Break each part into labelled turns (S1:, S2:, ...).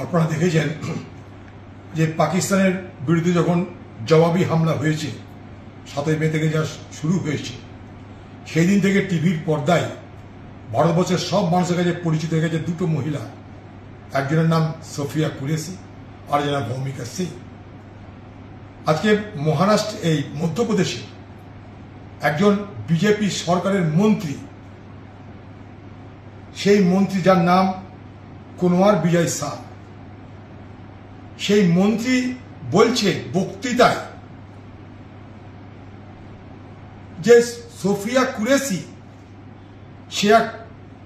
S1: আপনারা দেখেছেন যে পাকিস্তানের বিরুদ্ধে যখন জবাবি হামলা হয়েছে 7 মে থেকে যা শুরু হয়েছে, সেই দিন থেকে টিভির পর্দায় ভারতবর্ষের সব মানুষের কাছে পরিচিত হয়ে গেছে দুটো মহিলা। একজনের নাম সোফিয়া কুরেশি, আর একজনের ভৌমিকা সিং। আজকে মহারাষ্ট্র এই মধ্যপ্রদেশে একজন বিজেপি সরকারের মন্ত্রী, সেই মন্ত্রী যার নাম কুনওয়ার বিজয় শাহ, সেই মন্ত্রী বলছে বক্তৃতায় যে সোফিয়া কুরেশি সে এক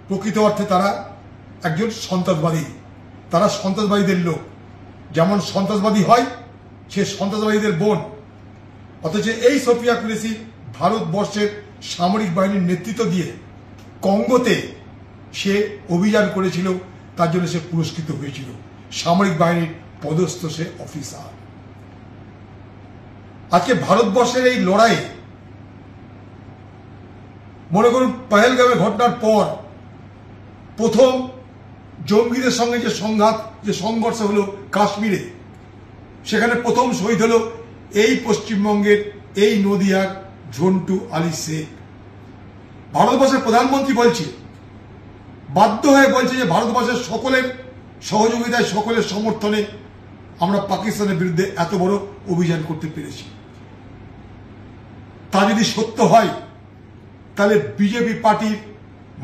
S1: প্রকৃত অর্থে তারা একজন সন্ত্রাসবাদী, তারা সন্ত্রাসবাদীদের লোক। যেমন সন্ত্রাসবাদী হয় সে সন্ত্রাসবাদীদের বোন। অথচ এই সোফিয়া কুরেশি ভারতবর্ষের সামরিক বাহিনীর নেতৃত্ব দিয়ে কঙ্গোতে সে অভিযান করেছিল, তার জন্য সে পুরস্কৃত হয়েছিল। সামরিক বাহিনীর পদস্থ সে অফিসার। আজকে ভারতবর্ষের এই লড়াইয়ে মনে করুন পহেলগামের ঘটনার পর প্রথম জঙ্গিদের সঙ্গে যে সংঘাত, যে সংঘর্ষ হলো কাশ্মীরে, সেখানে প্রথম শহীদ হলো এই পশ্চিমবঙ্গের এই নদিয়ার ঝন্টু আলী শেখ। ভারতবর্ষের প্রধানমন্ত্রী বলছে, বাধ্য হয়ে বলছে যে ভারতবর্ষের সকলের সহযোগিতায়, সকলের সমর্থনে আমরা পাকিস্তানের বিরুদ্ধে এত বড় অভিযান করতে পেরেছি। তা যদি সত্য হয় তাহলে বিজেপি পার্টির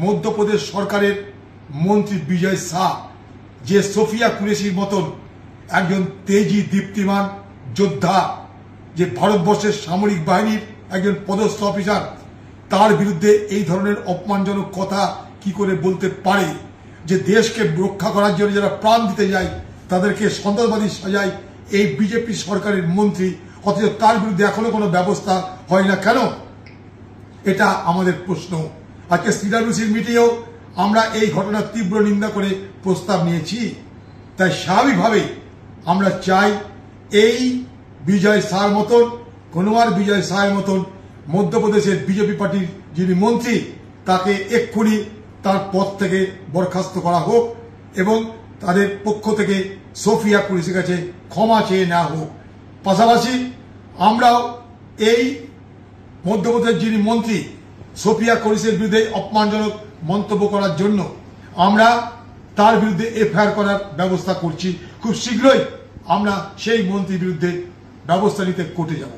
S1: মধ্যপ্রদেশ সরকারের মন্ত্রী বিজয় শাহ, যে সোফিয়া কুরেশির মতন একজন তেজি দীপ্তিমান যোদ্ধা, যে ভারতবর্ষের সামরিক বাহিনীর একজন পদস্থ অফিসার, তার বিরুদ্ধে এই ধরনের অপমানজনক কথা কি করে বলতে পারে? যে দেশকে রক্ষা করার জন্য যারা প্রাণ দিতে যায় তাদেরকে সন্ত্রাসবাদী সাজায় এই বিজেপি সরকারের মন্ত্রী, অথচ তার বিরুদ্ধে এখনো কোনো ব্যবস্থা হয় না কেন? এটা আমাদের প্রশ্ন। আজকে সিডাব্লিউসির মিটিংয়েও আমরা এই ঘটনার তীব্র নিন্দা করে প্রস্তাব নিয়েছি। তাই স্বাভাবিকভাবে আমরা চাই এই বিজয় শাহর মতন, কুনওয়ার বিজয় শাহের মতন মধ্যপ্রদেশের বিজেপি পার্টির যিনি মন্ত্রী, তাকে এক্ষুনি তার পদ থেকে বরখাস্ত করা হোক এবং তাদের পক্ষ থেকে সোফিয়া কুরেশির কাছে ক্ষমা চেয়ে নেওয়া হোক। পাশাপাশি আমরাও এই মধ্যপ্রদেশের যিনি মন্ত্রী সোফিয়া কুরেশির বিরুদ্ধে অপমানজনক মন্তব্য করার জন্য আমরা তার বিরুদ্ধে এফআইআর করার ব্যবস্থা করছি। খুব শীঘ্রই আমরা সেই মন্ত্রীর বিরুদ্ধে ব্যবস্থা নিতে কোর্টে যাব।